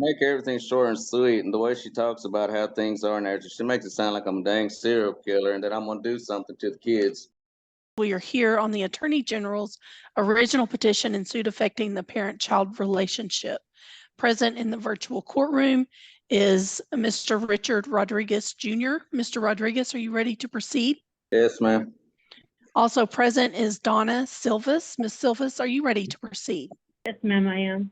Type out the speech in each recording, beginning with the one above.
Make everything short and sweet, and the way she talks about how things are in there, she makes it sound like I'm a dang serial killer and that I'm gonna do something to the kids. We are here on the Attorney General's original petition in suit affecting the parent-child relationship. Present in the virtual courtroom is Mr. Richard Rodriguez Jr. Mr. Rodriguez, are you ready to proceed? Yes, ma'am. Also present is Donna Sylvis. Ms. Sylvis, are you ready to proceed? Yes, ma'am, I am.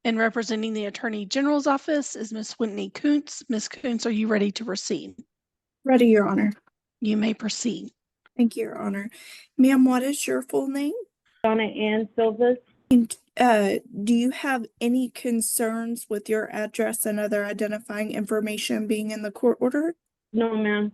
And representing the Attorney General's office is Ms. Whitney Kuntz. Ms. Kuntz, are you ready to proceed? Ready, Your Honor. You may proceed. Thank you, Your Honor. Ma'am, what is your full name? Donna and Sylvis. And do you have any concerns with your address and other identifying information being in the court order? No, ma'am.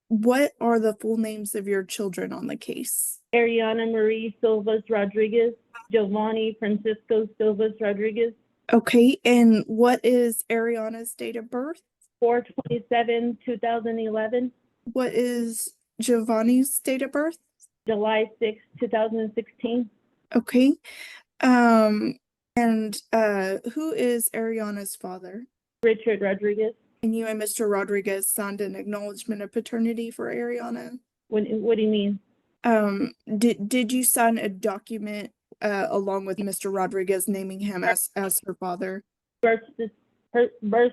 What are the full names of your children on the case? Ariana Marie Sylvis Rodriguez, Giovanni Francisco Sylvis Rodriguez. Okay, and what is Ariana's date of birth? 4/27/2011. What is Giovanni's date of birth? July 6, 2016. Okay. And who is Ariana's father? Richard Rodriguez. And you and Mr. Rodriguez signed an acknowledgement of paternity for Ariana? What do you mean? Did you sign a document along with Mr. Rodriguez naming him as her father? Birth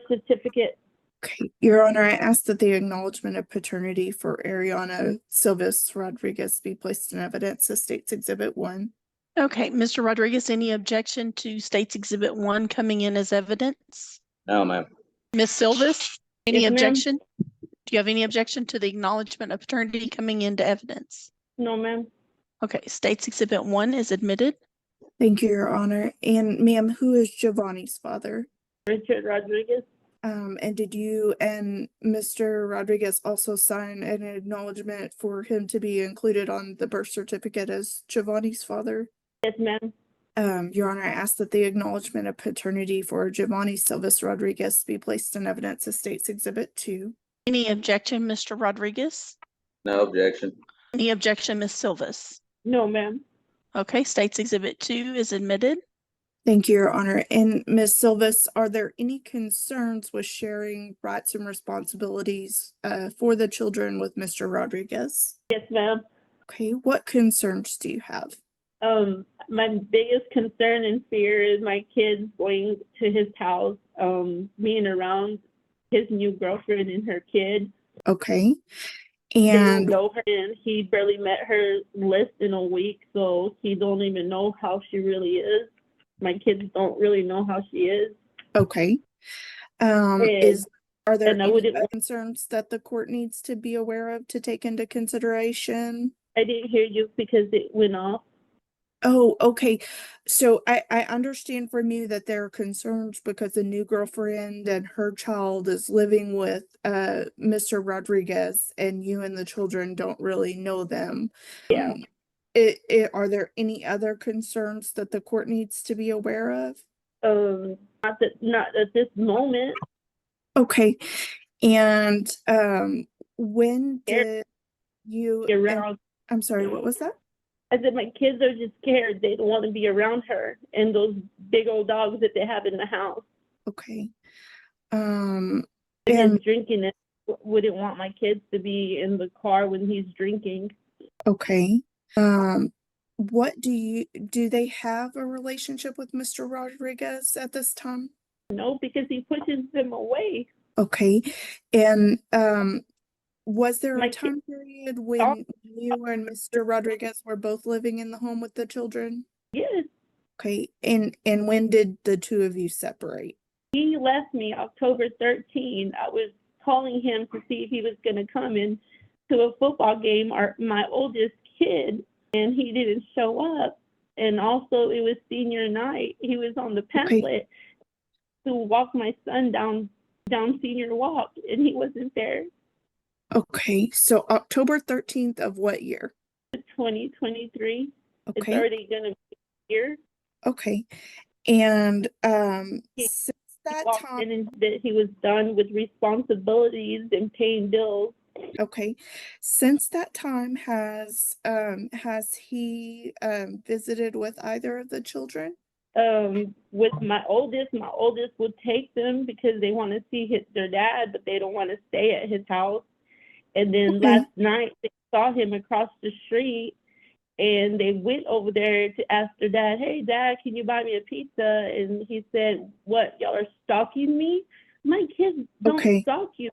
certificate. Okay, Your Honor, I ask that the acknowledgement of paternity for Ariana Sylvis Rodriguez be placed in evidence as State's Exhibit 1. Okay, Mr. Rodriguez, any objection to State's Exhibit 1 coming in as evidence? No, ma'am. Ms. Sylvis, any Yes, ma'am. objection? Do you have any objection to the acknowledgement of paternity coming into evidence? No, ma'am. Okay, State's Exhibit 1 is admitted. Thank you, Your Honor. And ma'am, who is Giovanni's father? Richard Rodriguez. And did you and Mr. Rodriguez also sign an acknowledgement for him to be included on the birth certificate as Giovanni's father? Yes, ma'am. Your Honor, I ask that the acknowledgement of paternity for Giovanni Sylvis Rodriguez be placed in evidence as State's Exhibit 2. Any objection, Mr. Rodriguez? No objection. Any objection, Ms. Sylvis? No, ma'am. Okay, State's Exhibit 2 is admitted. Thank you, Your Honor. And Ms. Sylvis, are there any concerns with sharing rights and responsibilities for the children with Mr. Rodriguez? Yes, ma'am. Okay, what concerns do you have? My biggest concern and fear is my kids going to his house, being around his new girlfriend and her kid. Okay. They don't And know her, and he barely met her less than a week, so he don't even know how she really is. My kids don't really know how she is. okay. Are there and I any wouldn't- other concerns that the court needs to be aware of to take into consideration? I didn't hear you because it went off. Oh, okay. So I understand from you that there are concerns because the new girlfriend and her child is living with Mr. Rodriguez, and you and the children don't really know them. Yeah. Are there any other concerns that the court needs to be aware of? Not at this moment. Okay. And when did you Be around. I'm sorry, what was that? I said my kids are just scared. They don't want to be around her and those big old dogs that they have in the house. Okay. And drinking, it wouldn't want my kids to be in the car when he's drinking. Okay. What do they have a relationship with Mr. Rodriguez at this time? No, because he pushes them away. Okay. And was there a My time period when you and Mr. Rodriguez were both living in the home with the children? Yes. Okay. And when did the two of you separate? He left me October 13. I was calling him to see if he was going to come in to a football game, my oldest kid, and he didn't show up. And also it was senior night. He was on the pamphlet to walk my son down senior walk, and he wasn't there. Okay. So October 13th of what year? 2023. Okay. It's already going to be a year. Okay. And since He that walked time, in and that he was done with responsibilities and paying bills. okay. Since that time, has he visited with either of the children? With my oldest would take them because they want to see their dad, but they don't want to stay at his house. And then last night they saw him across the street, and they went over there to ask their dad, "Hey, Dad, can you buy me a pizza?" And he said, "What, y'all are stalking me? My kids don't stalk you.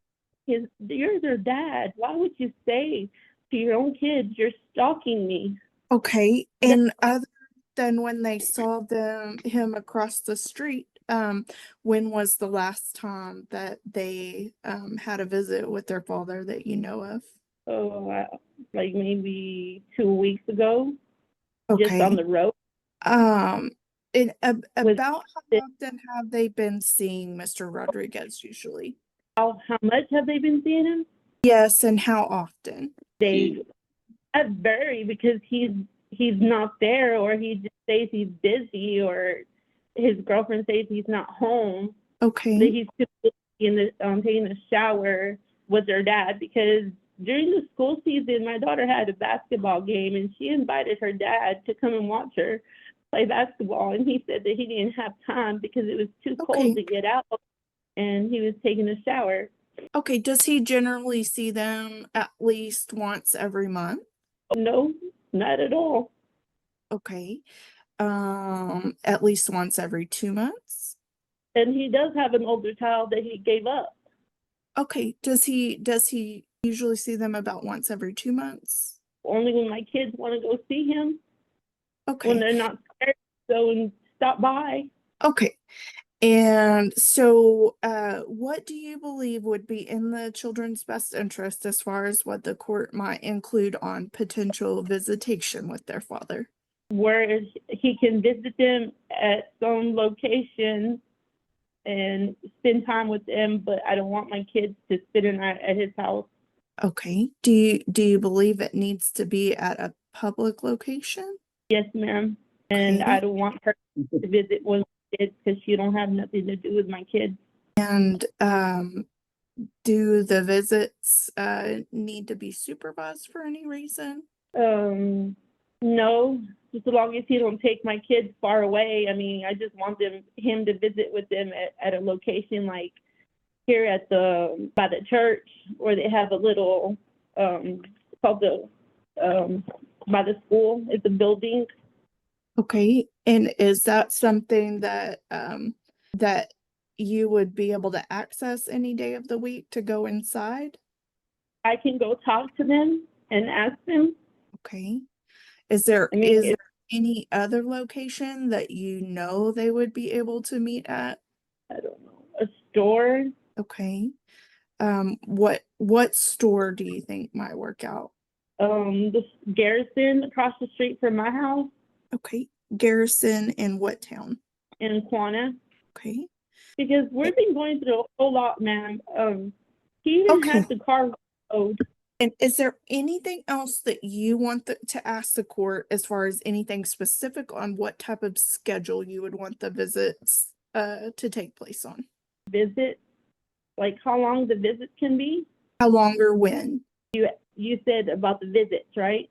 You're their dad. Why would you say to your own kids, you're stalking me?" Okay. And other than when they saw him across the street, when was the last time that they had a visit with their father that you know of? Oh, like maybe 2 weeks ago, just Okay. on the road. And about how often have they been seeing Mr. Rodriguez usually? How much have they been seeing him? Yes, and how often? That vary because he's not there, or he just says he's busy, or his girlfriend says he's not home. Okay. That he's too busy in the taking a shower with her dad, because during the school season, my daughter had a basketball game, and she invited her dad to come and watch her play basketball, and he said that he didn't have time because it was too cold to get out, and he was taking a shower. Okay, does he generally see them at least once every month? No, not at all. Okay. At least once every 2 months? And he does have an older child that he gave up. Okay, does he usually see them about once every 2 months? Only when my kids want to go see him. Okay. When they're not there, go and stop by. Okay. And so, what do you believe would be in the children's best interest as far as what the court might include on potential visitation with their father? Where he can visit them at some location and spend time with them, but I don't want my kids to spend a night at his house. Okay. Do you believe it needs to be at a public location? Yes, ma'am. And Okay. I don't want her to visit with kids because she don't have nothing to do with my kids. And do the visits need to be supervised for any reason? No, just as long as he don't take my kids far away. I mean, I just want him to visit with them at a location like here by the church, where they have a little called by the school. It's a building. Okay. And is that something that that you would be able to access any day of the week to go inside? I can go talk to them and ask them. Okay. Is there any other location that you know they would be able to meet at? I don't know, a store. Okay. What store do you think might work out? The Garrison across the street from my house. Okay. Garrison in what town? In Quanah. Okay. Because we've been going through a whole lot, ma'am. He even had the car road. And is there anything else that you want to ask the court as far as anything specific on what type of schedule you would want the visits to take place on? Visit? Like how long the visits can be? How long or when? You said about the visits, right?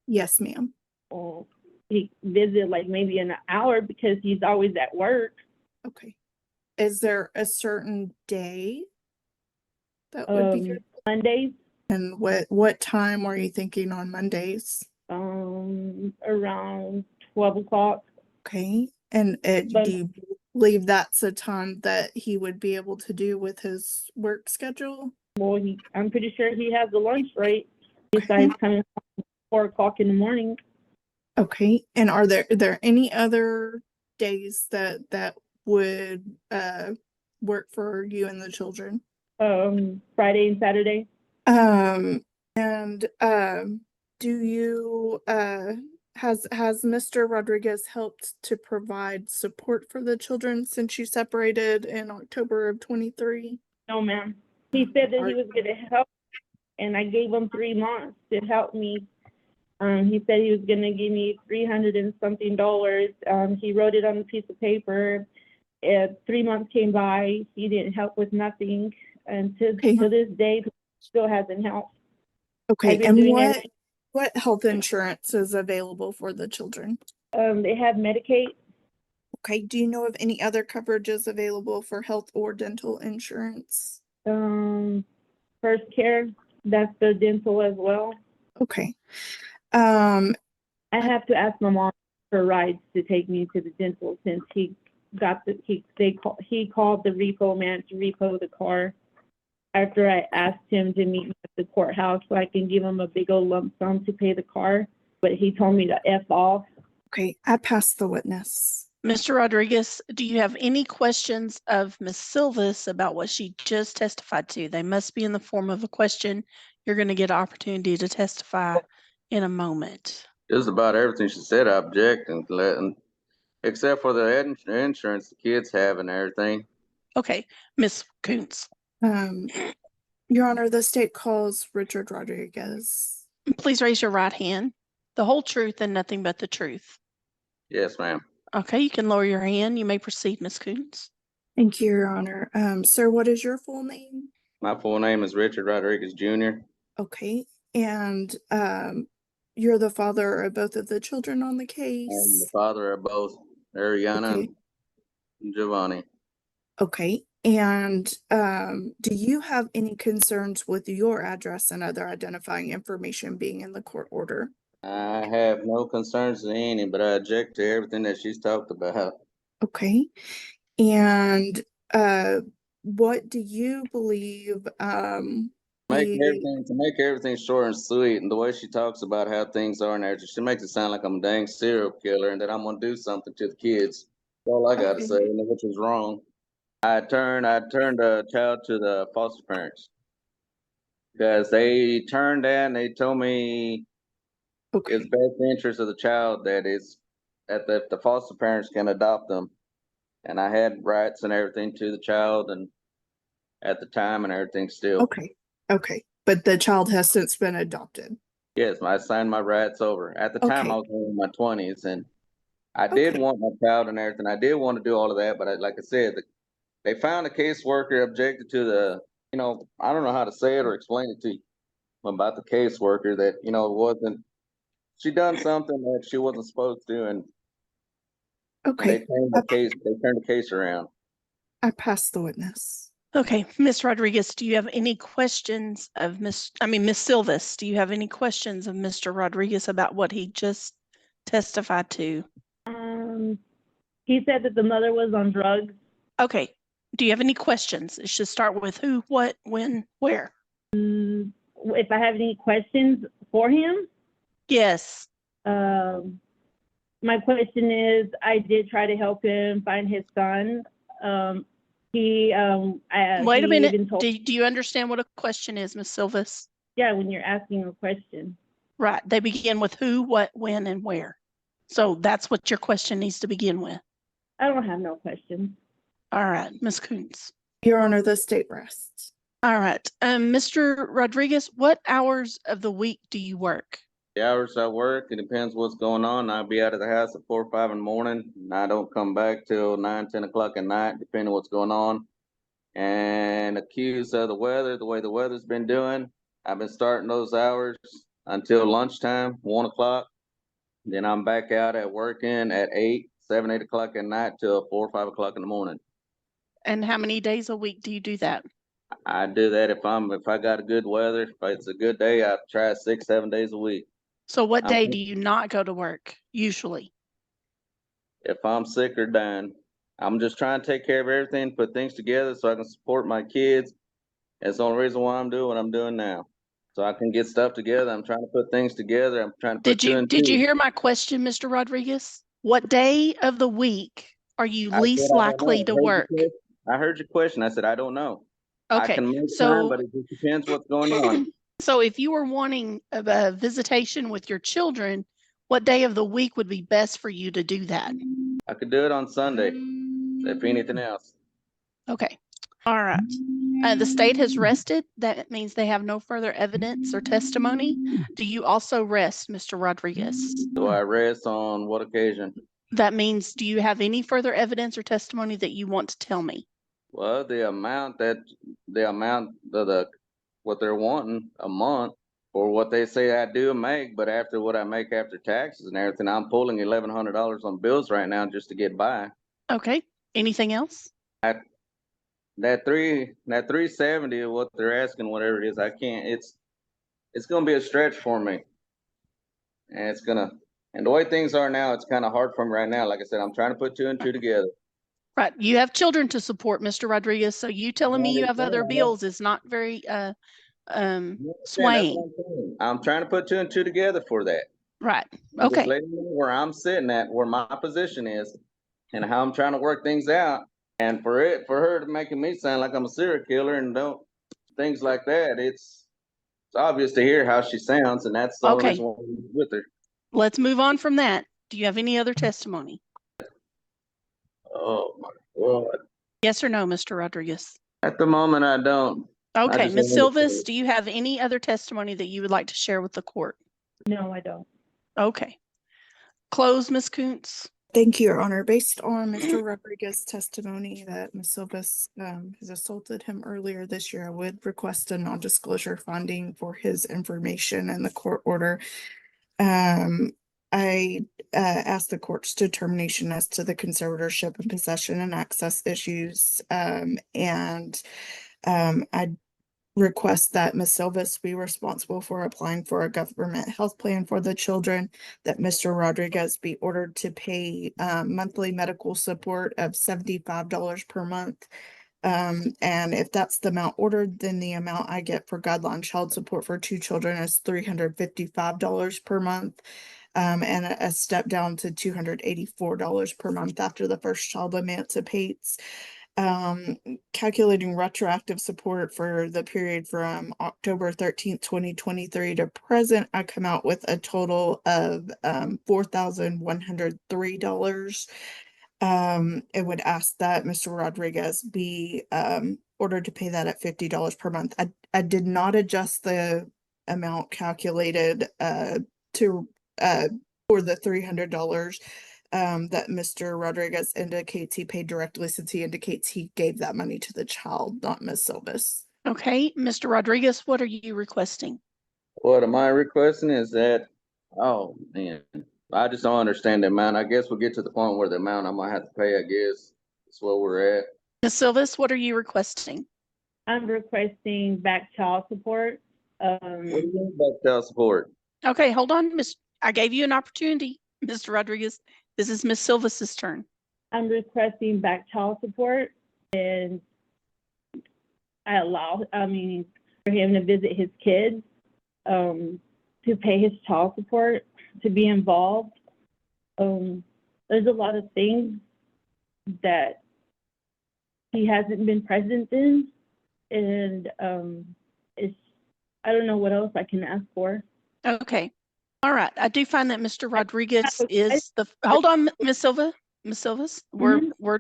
Yes, ma'am. Well, he visit like maybe an hour because he's always at work. Okay. Is there a certain day that would be good? Mondays. And what time are you thinking on Mondays? Around 12 o'clock. Okay. And do you believe that's a time that he would be able to do with his work schedule? Well, I'm pretty sure he has a lunch break besides coming home 4 o'clock in the morning. Okay. And are there any other days that would work for you and the children? Friday and Saturday. Do you has Mr. Rodriguez helped to provide support for the children since you separated in October of 23? No, ma'am. He said that he was going to help, and I gave him 3 months to help me. He said he was going to give me $300 and something. He wrote it on a piece of paper. 3 months came by. He didn't help with nothing. And to this day, he still hasn't helped. Okay. And what health insurance is available for the children? They have Medicaid. Okay, do you know of any other coverages available for health or dental insurance? First care, that's the dental as well. Okay. I have to ask my mom for rides to take me to the dental since he called the repo man to repo the car after I asked him to meet me at the courthouse so I can give him a big old lump sum to pay the car, but he told me to F off. Okay, I pass the witness. Mr. Rodriguez, do you have any questions of Ms. Sylvis about what she just testified to? They must be in the form of a question. You're going to get an opportunity to testify in a moment. Just about everything she said, I object, except for the insurance the kids have and everything. Okay, Ms. Kuntz, Your Honor, the state calls Richard Rodriguez. please raise your right hand. The whole truth and nothing but the truth. Yes, ma'am. Okay, you can lower your hand. You may proceed, Ms. Kuntz. Thank you, Your Honor. Sir, what is your full name? My full name is Richard Rodriguez Jr. Okay, and you're the father of both of the children on the I'm the case? father of both Ariana Okay. and Giovanni. Okay, and do you have any concerns with your address and other identifying information being in the court order? I have no concerns to any, but I object to everything that she's talked about. Okay, and what do you believe To make everything short and sweet, and the way she talks about how things are in there, she makes it sound like I'm a dang serial killer and that I'm gonna do something to the kids. That's all I gotta Okay. say, which is wrong. I turned the child to the foster parents because they turned down. They told me Okay, it's best interest of the child that the foster parents can adopt them, and I had rights and everything to the child, and at the time and everything still. okay, but the child has since been adopted. Yes, I signed my rights over. At the time, I was in my 20s, and I did Okay. want my child and everything. I did want to do all of that, but like I said, they found a caseworker objected to I don't know how to say it or explain it to you about the caseworker that, she done something that she wasn't supposed to, and they Okay, turned the case around. I pass the witness. Okay, Ms. Rodriguez, do you have any questions of Ms. Sylvis, do you have any questions of Mr. Rodriguez about what he just testified to? He said that the mother was on drugs. Okay, do you have any questions? It should start with who, what, when, where. If I have any questions for him, Yes. my question is, I did try to help him find his son. Wait Wait a minute. Do you understand what a question is, Ms. Sylvis? Yeah, when you're asking a question. Right. They begin with who, what, when, and where. So that's what your question needs to begin with. I don't have no questions. All right, Ms. Kuntz. Your Honor, the state rests. All right. Mr. Rodriguez, what hours of the week do you work? The hours I work, it depends what's going on. I'll be out of the house at 4 or 5 in the morning, and I don't come back till 9, 10 o'clock at night, depending what's going on. And accused of the way the weather's been doing, I've been starting those hours until lunchtime, 1 o'clock. Then I'm back out at working at 7, 8 o'clock at night till 4 or 5 o'clock in the morning. And how many days a week do you do that? I do that if I got a good weather. If it's a good day, I try 6, 7 days a week. So what day do you not go to work usually? If I'm sick or dying, I'm just trying to take care of everything, put things together so I can support my kids. That's the only reason why I'm doing what I'm doing now. So I can get stuff together. I'm trying to put things together. I'm trying to put Did you hear my question, Mr. Rodriguez? What day of the week are you least likely to work? I heard your question. I said, I don't know. Okay, I can make time, but it just depends what's going on. So if you were wanting a visitation with your children, what day of the week would be best for you to do that? I could do it on Sunday, if anything else. Okay. All right. The state has rested. That means they have no further evidence or testimony. Do you also rest, Mr. Rodriguez? Do I rest on what occasion? That means, do you have any further evidence or testimony that you want to tell me? Well, the amount of what they're wanting a month, or what they say I do make, but after what I make after taxes and everything, I'm pulling $1,100 on bills right now just to get by. Okay. Anything else? That 370, what they're asking, whatever it is, I can't, it's gonna be a stretch for me. And and the way things are now, it's kind of hard for me right now. Like I said, I'm trying to put two and two together. Right. You have children to support, Mr. Rodriguez. So you telling me you have other bills is not very swaying. I'm trying to put two and two together for that. Right. I'm just Okay. letting you know where I'm sitting at, where my position is, and how I'm trying to work things out. And for her to making me sound like I'm a serial killer and don't things like that, it's obvious to hear how she sounds, and that's the only reason why I'm with her. Let's move on from that. Do you have any other testimony? Oh my God. Yes or no, Mr. Rodriguez? At the moment, I don't. Okay, Ms. Sylvis, do you have any other testimony that you would like to share with the court? No, I don't. Okay. Close, Ms. Kuntz. Thank you, Your Honor. Based on Mr. Rodriguez's testimony that Ms. Sylvis has assaulted him earlier this year, I would request a non-disclosure finding for his information in the court order. I asked the court's determination as to the conservatorship and possession and access issues, and I request that Ms. Sylvis be responsible for applying for a government health plan for the children, that Mr. Rodriguez be ordered to pay monthly medical support of $75 per month. And if that's the amount ordered, then the amount I get for guideline child support for 2 children is $355 per month. And a step down to $284 per month after the first child emancipates. Calculating retroactive support for the period from October 13th, 2023 to present, I come out with a total of $4,103. It would ask that Mr. Rodriguez be ordered to pay that at $50 per month. I did not adjust the amount calculated for the $300 that Mr. Rodriguez indicates he paid directly, since he indicates he gave that money to the child, not Ms. Sylvis. Okay, Mr. Rodriguez, what are you requesting? What am I requesting is that, oh man, I just don't understand the amount. I guess we'll get to the point where the amount I might have to pay, I guess, is where we're at. Ms. Sylvis, what are you requesting? I'm requesting back child support. What do you mean by child support? Okay, hold on, I gave you an opportunity, Mr. Rodriguez. This is Ms. Sylvis's turn. I'm requesting back child support, and for him to visit his kids, to pay his child support, to be involved. There's a lot of things that he hasn't been present in, and I don't know what else I can ask for. Okay. All right. I do find that Mr. Rodriguez is hold on, Ms. Silva. Ms. Sylvis, we're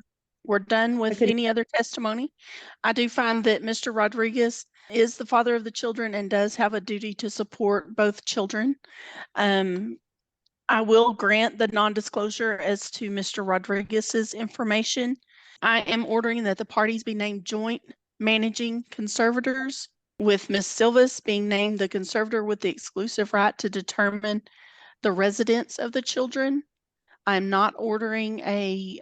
done with any other testimony. I do find that Mr. Rodriguez is the father of the children and does have a duty to support both children. I will grant the non-disclosure as to Mr. Rodriguez's information. I am ordering that the parties be named joint managing conservators, with Ms. Sylvis being named the conservator with the exclusive right to determine the residence of the children. I'm not ordering a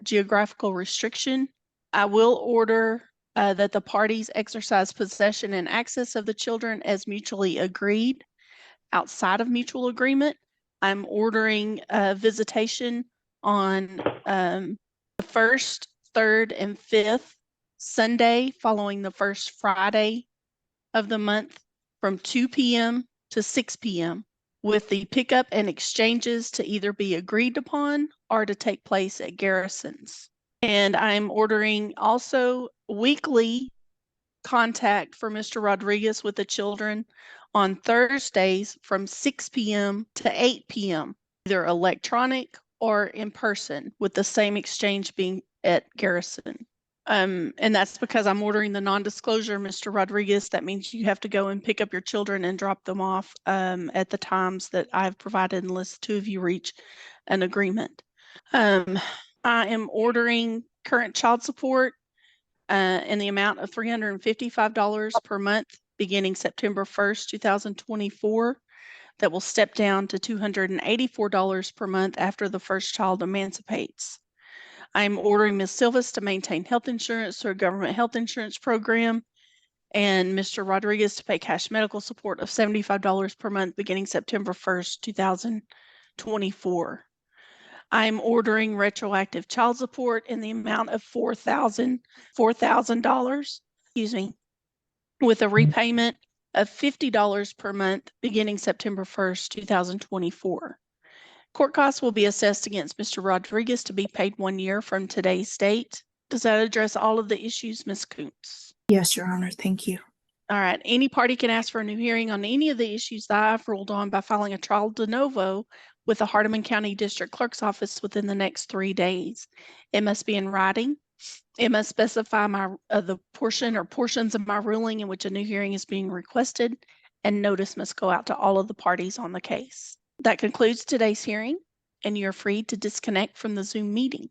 geographical restriction. I will order that the parties exercise possession and access of the children as mutually agreed. Outside of mutual agreement, I'm ordering visitation on the 1st, 3rd, and 5th Sunday following the first Friday of the month from 2 p.m. to 6 p.m. with the pickup and exchanges to either be agreed upon or to take place at garrisons. And I'm ordering also weekly contact for Mr. Rodriguez with the children on Thursdays from 6 p.m. to 8 p.m., either electronic or in person, with the same exchange being at garrison. And that's because I'm ordering the non-disclosure, Mr. Rodriguez. That means you have to go and pick up your children and drop them off at the times that I've provided unless 2 of you reach an agreement. I am ordering current child support in the amount of $355 per month beginning September 1st, 2024. That will step down to $284 per month after the first child emancipates. I'm ordering Ms. Sylvis to maintain health insurance through a government health insurance program, and Mr. Rodriguez to pay cash medical support of $75 per month beginning September 1st, 2024. I'm ordering retroactive child support in the amount of $4,000, with a repayment of $50 per month beginning September 1st, 2024. Court costs will be assessed against Mr. Rodriguez to be paid 1 year from today's date. Does that address all of the issues, Ms. Koontz? Yes, Your Honor. Thank you. All right. Any party can ask for a new hearing on any of the issues that I've ruled on by filing a trial de novo with the Hardaman County District Clerk's Office within the next 3 days. It must be in writing. It must specify the portion or portions of my ruling in which a new hearing is being requested, and notice must go out to all of the parties on the case. That concludes today's hearing, and you're free to disconnect from the Zoom meeting.